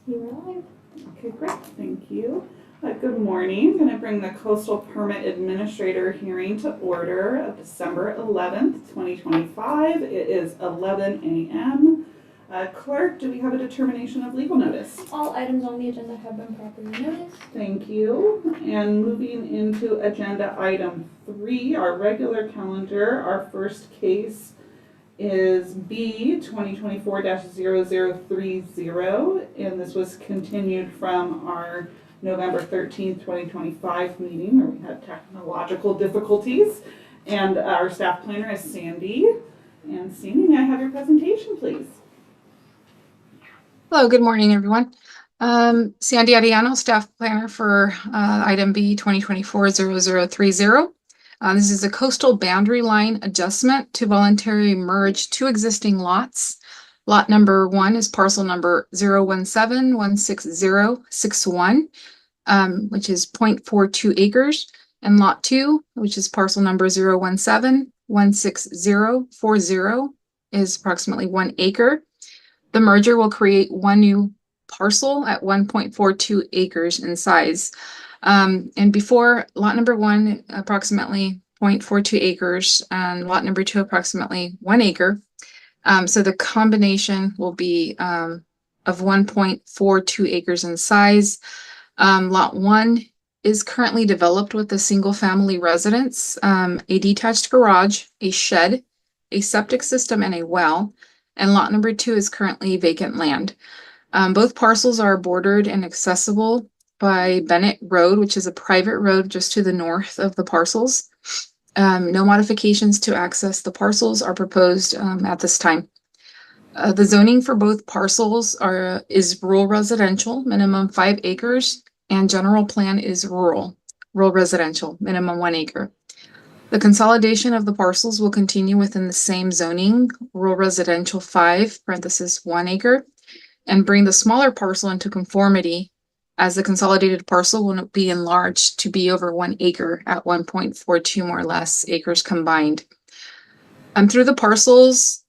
You are live. Okay, great. Thank you. Good morning. I'm going to bring the Coastal Permit Administrator hearing to order of December 11th, 2025. It is 11 a.m. Clerk, do we have a determination of legal notice? All items on the agenda have been properly noticed. Thank you. And moving into agenda item 3, our regular calendar, our first case is B 2024-0030, and this was continued from our November 13th, 2025 meeting where we had technological difficulties. And our staff planner is Sandy. And Sandy, may I have your presentation, please? Hello, good morning, everyone. Sandy Ariano, staff planner for item B 2024-0030. This is a coastal boundary line adjustment to voluntarily merge two existing lots. Lot number 1 is parcel number 017-16061, which is 0.42 acres, and lot 2, which is parcel number 017-16040, is approximately 1 acre. The merger will create one new parcel at 1.42 acres in size. And before, lot number 1, approximately 0.42 acres, and lot number 2, approximately 1 acre. So the combination will be of 1.42 acres in size. Lot 1 is currently developed with a single family residence, a detached garage, a shed, a septic system, and a well. And lot number 2 is currently vacant land. Both parcels are bordered and accessible by Bennett Road, which is a private road just to the north of the parcels. No modifications to access the parcels are proposed at this time. The zoning for both parcels is rural residential, minimum 5 acres, and general plan is rural residential, minimum 1 acre. The consolidation of the parcels will continue within the same zoning, rural residential 5, parenthesis 1 acre, and bring the smaller parcel into conformity as the consolidated parcel will be enlarged to be over 1 acre at 1.42 more or less acres combined. Though the parcels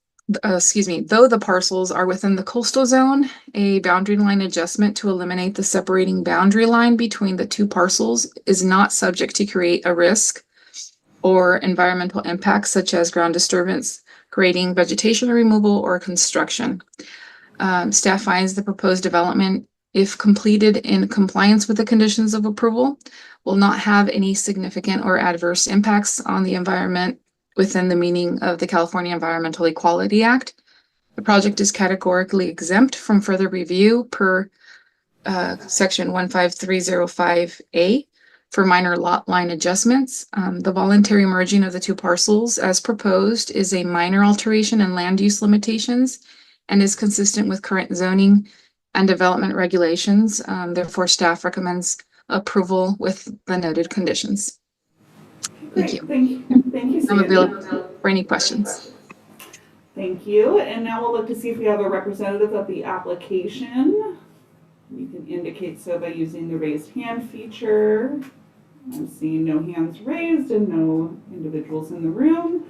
are within the coastal zone, a boundary line adjustment to eliminate the separating boundary line between the two parcels is not subject to create a risk or environmental impacts such as ground disturbance, creating vegetation removal, or construction. Staff finds the proposed development, if completed in compliance with the conditions of approval, will not have any significant or adverse impacts on the environment within the meaning of the California Environmental Equality Act. The project is categorically exempt from further review per section 15305A. For minor lot line adjustments. The voluntary merging of the two parcels as proposed is a minor alteration in land use limitations and is consistent with current zoning and development regulations. Therefore, staff recommends approval with the noted conditions. Thank you. Thank you, I'm Sandy. available for any questions. Thank you. And now we'll look to see if we have a representative of the application. You can indicate so by using the raised hand feature. I'm seeing no hands raised and no individuals in the room.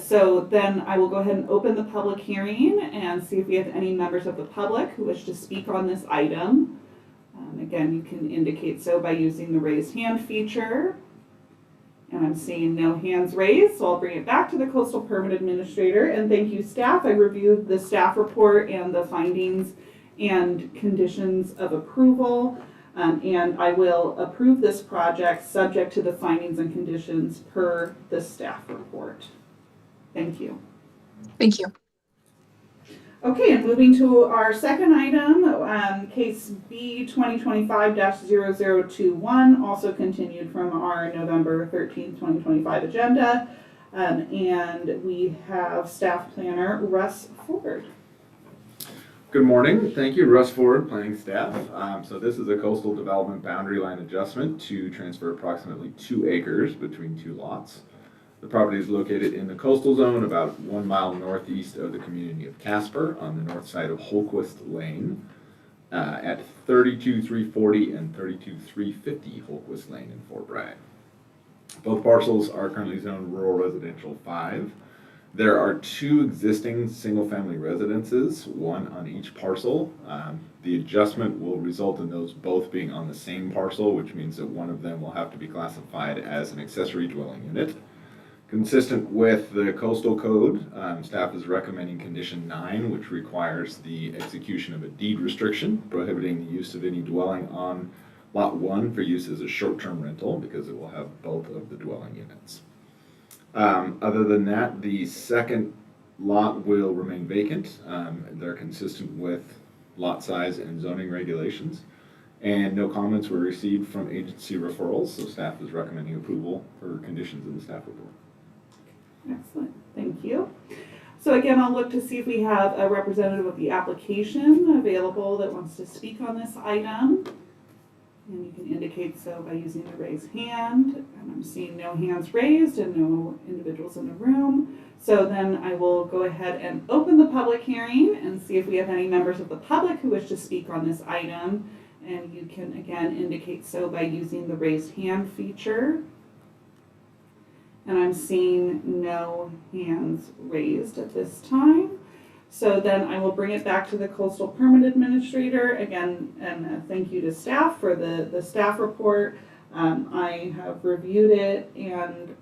So then I will go ahead and open the public hearing and see if we have any members of the public who wish to speak on this item. Again, you can indicate so by using the raised hand feature. And I'm seeing no hands raised, so I'll bring it back to the Coastal Permit Administrator. And thank you, staff. I reviewed the staff report and the findings and conditions of approval. And I will approve this project subject to the findings and conditions per the staff report. Thank you. Thank you. Okay, and moving to our second item, case B 2025-0021, also continued from our November 13th, 2025 agenda. And we have staff planner Russ Ford. Good morning. Thank you, Russ Ford, planning staff. So this is a coastal development boundary line adjustment to transfer approximately 2 acres between two lots. The property is located in the coastal zone about 1 mile northeast of the community of Casper on the north side of Holquist Lane at 32,340 and 32,350 Holquist Lane in Fort Bragg. Both parcels are currently zoned rural residential 5. There are 2 existing single-family residences, one on each parcel. The adjustment will result in those both being on the same parcel, which means that one of them will have to be classified as an accessory dwelling unit. Consistent with the coastal code, staff is recommending condition 9, which requires the execution of a deed restriction prohibiting the use of any dwelling on lot 1 for use as a short-term rental, because it will have both of the dwelling units. Other than that, the second lot will remain vacant. They're consistent with lot size and zoning regulations. And no comments were received from agency referrals, so staff is recommending approval for conditions in the staff report. Excellent, thank you. So again, I'll look to see if we have a representative of the application available that wants to speak on this item. And you can indicate so by using the raised hand. And I'm seeing no hands raised and no individuals in the room. So then I will go ahead and open the public hearing and see if we have any members of the public who wish to speak on this item. And you can again indicate so by using the raised hand feature. And I'm seeing no hands raised at this time. So then I will bring it back to the Coastal Permit Administrator again, and thank you to staff for the staff report. I have reviewed it, and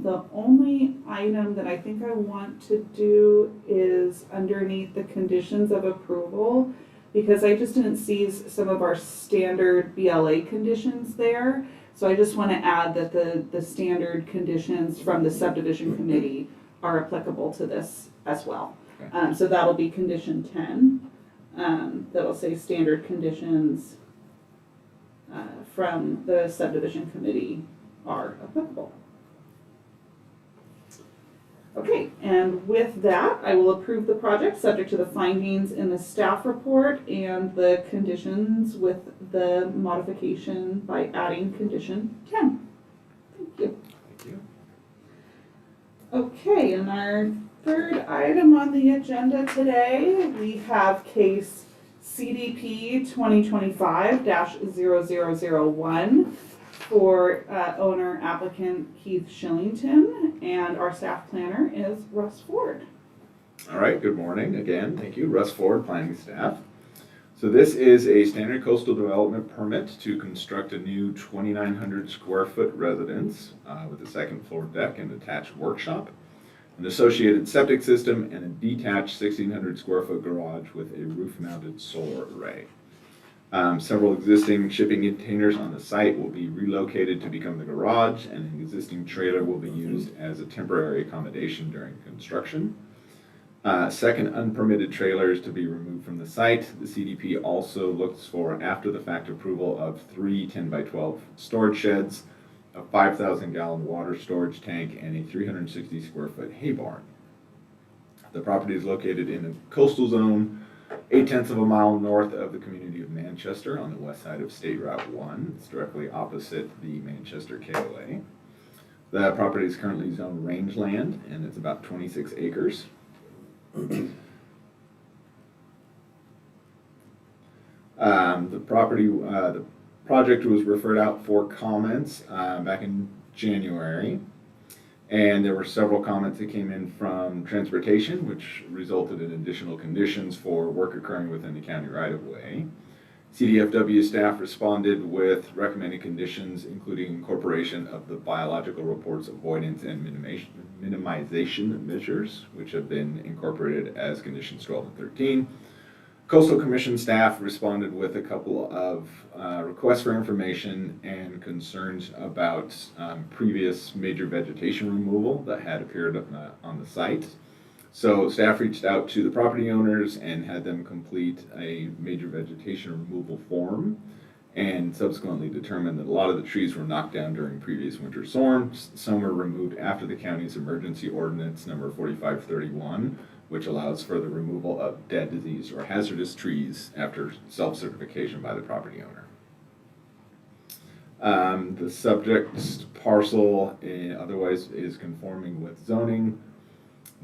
the only item that I think I want to do is underneath the conditions of approval, because I just didn't see some of our standard BLA conditions there. So I just want to add that the standard conditions from the subdivision committee are applicable to this as well. So that'll be condition 10. That'll say standard conditions from the subdivision committee are applicable. Okay, and with that, I will approve the project subject to the findings in the staff report and the conditions with the modification by adding condition 10. Thank you. Thank you. Okay, and our third item on the agenda today, we have case CDP 2025-0001 for owner applicant Keith Shillington, and our staff planner is Russ Ford. All right, good morning again. Thank you, Russ Ford, planning staff. So this is a standard coastal development permit to construct a new 2,900 square foot residence with a second floor deck and attached workshop, an associated septic system, and a detached 1,600 square foot garage with a roof mounted solar array. Several existing shipping containers on the site will be relocated to become the garage, and an existing trailer will be used as a temporary accommodation during construction. Second, unpermitted trailers to be removed from the site. The CDP also looks for after-the-fact approval of 3 10x12 storage sheds, a 5,000 gallon water storage tank, and a 360 square foot hay barn. The property is located in a coastal zone 0.8 of a mile north of the community of Manchester on the west side of State Route 1. It's directly opposite the Manchester KOA. The property is currently zoned rangeland, and it's about 26 acres. The project was referred out for comments back in January, and there were several comments that came in from transportation, which resulted in additional conditions for work occurring within the county right-of-way. CDFW staff responded with recommended conditions, including incorporation of the biological reports avoidance and minimization measures, which have been incorporated as conditions 12 and 13. Coastal Commission staff responded with a couple of requests for information and concerns about previous major vegetation removal that had appeared on the site. So staff reached out to the property owners and had them complete a major vegetation removal form, and subsequently determined that a lot of the trees were knocked down during previous winter storms. Some were removed after the county's emergency ordinance number 4531, which allows for the removal of dead, diseased, or hazardous trees after self-certification by the property owner. The subject parcel otherwise is conforming with zoning.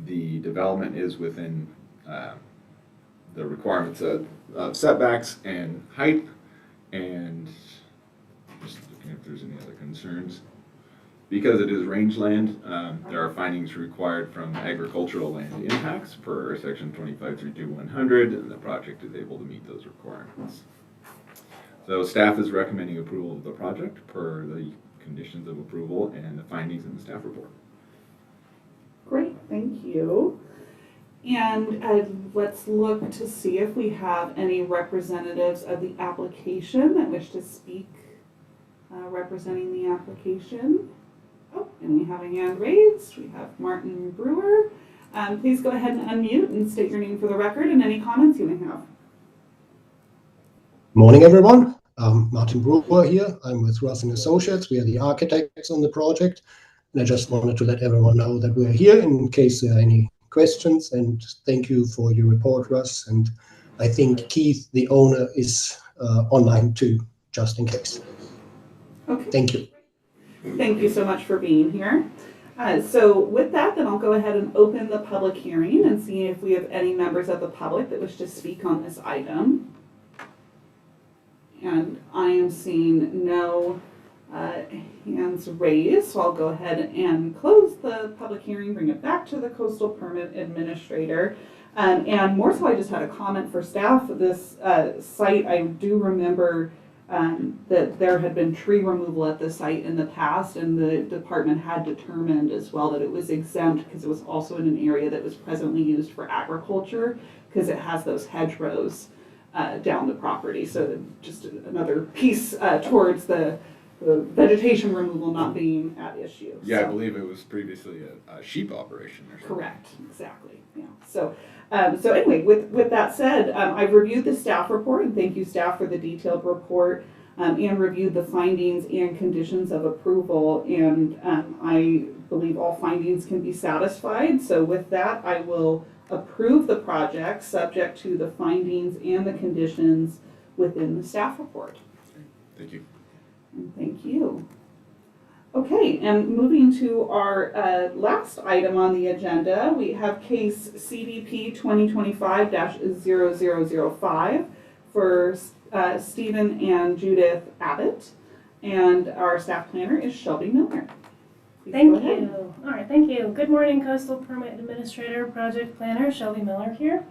The development is within the requirements of setbacks and height, and just looking if there's any other concerns. Because it is rangeland, there are findings required from agricultural land impacts per section 25.32100, and the project is able to meet those requirements. So staff is recommending approval of the project per the conditions of approval and the findings in the staff report. Great, thank you. And let's look to see if we have any representatives of the application that wish to speak representing the application. Oh, and we have a hand raised. We have Martin Brewer. Please go ahead and unmute and state your name for the record and any comments you may have. Morning, everyone. Martin Brewer here. I'm with Russ & Associates. We are the architects on the project. And I just wanted to let everyone know that we're here in case there are any questions. And thank you for your report, Russ. And I think Keith, the owner, is online too, just in case. Okay. Thank you. Thank you so much for being here. So with that, then I'll go ahead and open the public hearing and see if we have any members of the public that wish to speak on this item. And I am seeing no hands raised, so I'll go ahead and close the public hearing, bring it back to the Coastal Permit Administrator. And more so, I just had a comment for staff. This site, I do remember that there had been tree removal at the site in the past, and the department had determined as well that it was exempt because it was also in an area that was presently used for agriculture because it has those hedgerows down the property. So just another piece towards the vegetation removal not being at issue. Yeah, So. I believe it was previously a sheep operation or something. Correct, exactly, yeah. So anyway, with that said, I've reviewed the staff report, and thank you, staff, for the detailed report, and reviewed the findings and conditions of approval, and I believe all findings can be satisfied. So with that, I will approve the project subject to the findings and the conditions within the staff report. Thank you. And thank you. Okay, and moving to our last item on the agenda, we have case CDP 2025-0005 for Stephen and Judith Abbott, and our staff planner is Shelby Miller. Please Thank go ahead. you. All right, thank you. Good morning, Coastal Permit Administrator, Project Planner, Shelby Miller here.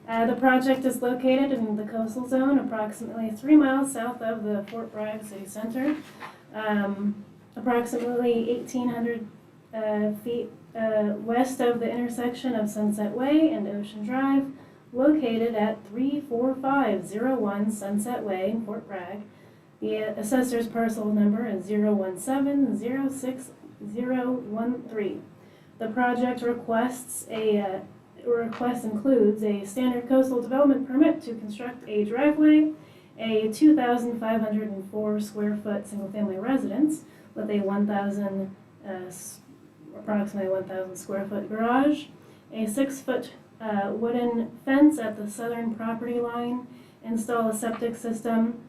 The project is located in the coastal zone, approximately 3 miles south of the Fort Bragg City Center, approximately 1,800 feet west of the intersection of Sunset Way and Ocean Drive, located at 34501 Sunset Way in Fort Bragg. The assessor's parcel number is 017060013. The project request includes a standard coastal development permit to construct a driveway, a 2,504 square foot single family residence with a approximately 1,000 square foot garage, a 6 foot wooden fence at the southern property line, install a septic system,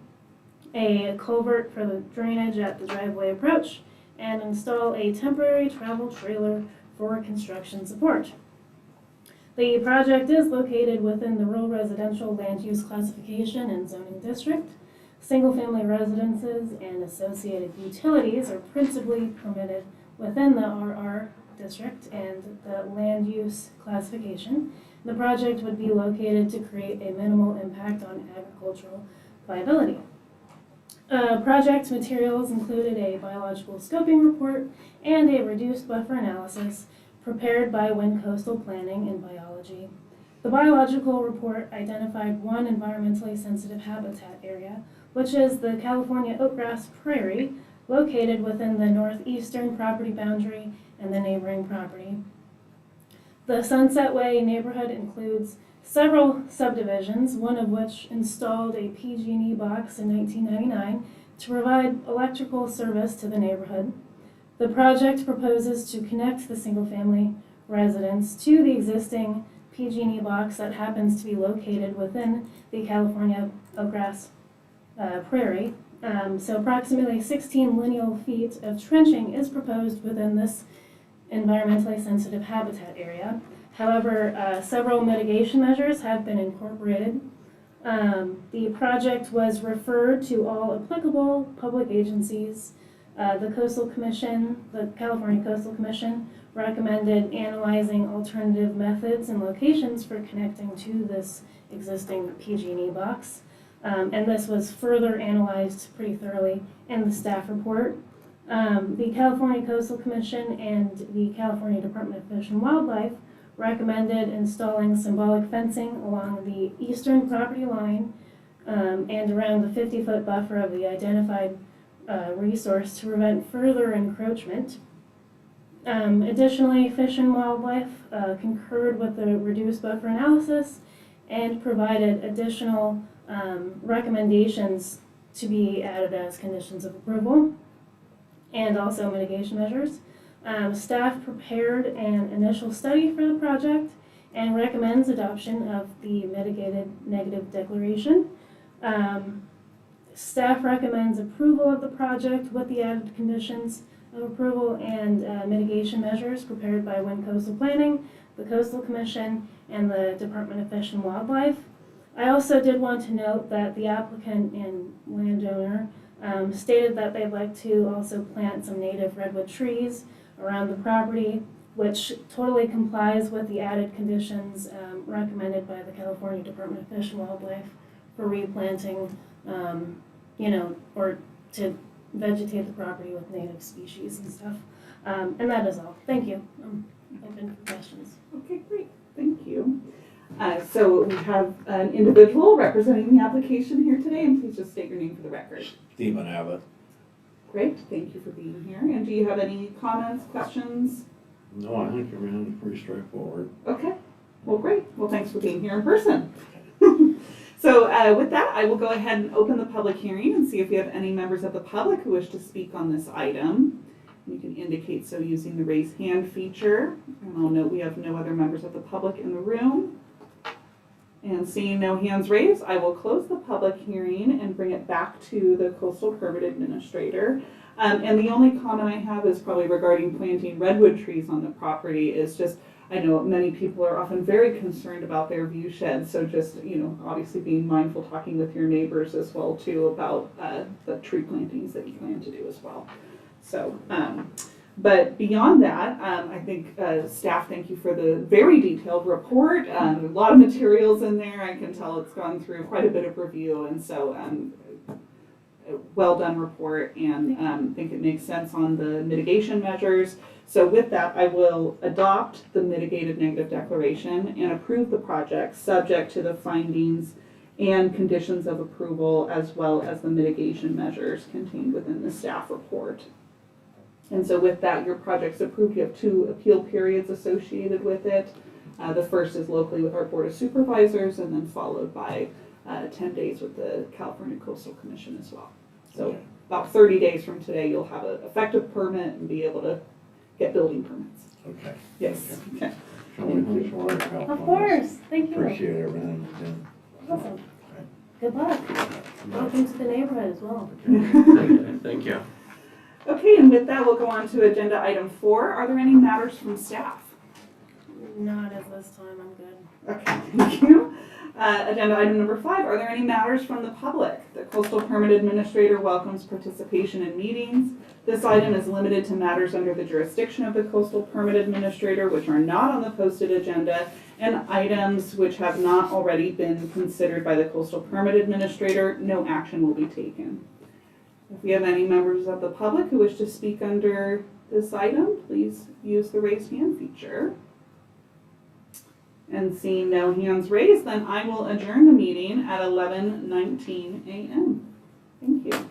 a culvert for the drainage at the driveway approach, and install a temporary travel trailer for construction support. The project is located within the rural residential land use classification and zoning district. Single-family residences and associated utilities are principally permitted within the RR district and the land use classification. The project would be located to create a minimal impact on agricultural viability. Project materials included a biological scoping report and a reduced buffer analysis prepared by Wind Coastal Planning and Biology. The biological report identified one environmentally sensitive habitat area, which is the California oatgrass prairie, located within the northeastern property boundary and the neighboring property. The Sunset Way neighborhood includes several subdivisions, one of which installed a PG&E box in 1999 to provide electrical service to the neighborhood. The project proposes to connect the single-family residence to the existing PG&E box that happens to be located within the California oatgrass prairie. So approximately 16 lineal feet of trenching is proposed within this environmentally sensitive habitat area. However, several mitigation measures have been incorporated. The project was referred to all applicable public agencies The Coastal Commission, the California Coastal Commission, recommended analyzing alternative methods and locations for connecting to this existing PG&E box. And this was further analyzed pretty thoroughly in the staff report. The California Coastal Commission and the California Department of Fish and Wildlife recommended installing symbolic fencing along the eastern property line and around the 50-foot buffer of the identified resource to prevent further encroachment. Additionally, Fish and Wildlife concurred with the reduced buffer analysis and provided additional recommendations to be added as conditions of approval and also mitigation measures. Staff prepared an initial study for the project and recommends adoption of the mitigated negative declaration. Staff recommends approval of the project with the added conditions of approval and mitigation measures prepared by Wind Coastal Planning, the Coastal Commission, and the Department of Fish and Wildlife. I also did want to note that the applicant and landowner stated that they'd like to also plant some native redwood trees around the property, which totally complies with the added conditions recommended by the California Department of Fish and Wildlife for replanting, or to vegetate the property with native species and stuff. And that is all. Thank you. I'm open for questions. Okay, great, thank you. So we have an individual representing the application here today, and please just state your name for the record. Stephen Abbott. Great, thank you for being here. And do you have any comments, questions? No, I think everything's pretty straightforward. Okay, well, great. Well, thanks for being here in person. So with that, I will go ahead and open the public hearing and see if we have any members of the public who wish to speak on this item. You can indicate so using the raise hand feature. And I'll note we have no other members of the public in the room. And seeing no hands raised, I will close the public hearing and bring it back to the Coastal Permit Administrator. And the only comment I have is probably regarding planting redwood trees on the property is just, I know many people are often very concerned about their view sheds, so just, obviously being mindful, talking with your neighbors as well too about the tree plantings that you plan to do as well. So, but beyond that, I think staff, thank you for the very detailed report. A lot of materials in there. I can tell it's gone through quite a bit of review, and so well done report, and think it makes sense on the mitigation measures. So with that, I will adopt the mitigated negative declaration and approve the project subject to the findings and conditions of approval as well as the mitigation measures contained within the staff report. And so with that, your project's approved. You have 2 appeal periods associated with it. The first is locally with our Board of Supervisors, and then followed by 10 days with the California Coastal Commission as well. So Okay. about 30 days from today, you'll have an effective permit and be able to get building permits. Okay. Yes. Okay. Shall we move forward? Of course. Thank you. Appreciate everything you've done. Awesome. Good luck. Welcome to the neighborhood as well. Thank you. Okay, and with that, we'll go on to agenda item 4. Are there any matters from staff? Not at this time. I'm good. Okay, thank you. Agenda item number 5, are there any matters from the public? The Coastal Permit Administrator welcomes participation in meetings. This item is limited to matters under the jurisdiction of the Coastal Permit Administrator, which are not on the posted agenda, and items which have not already been considered by the Coastal Permit Administrator. No action will be taken. If we have any members of the public who wish to speak under this item, please use the raised hand feature. And seeing no hands raised, then I will adjourn the meeting at 11:19 a.m. Thank you.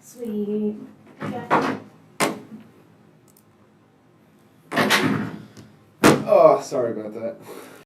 Sweet. Okay. Oh, sorry about that.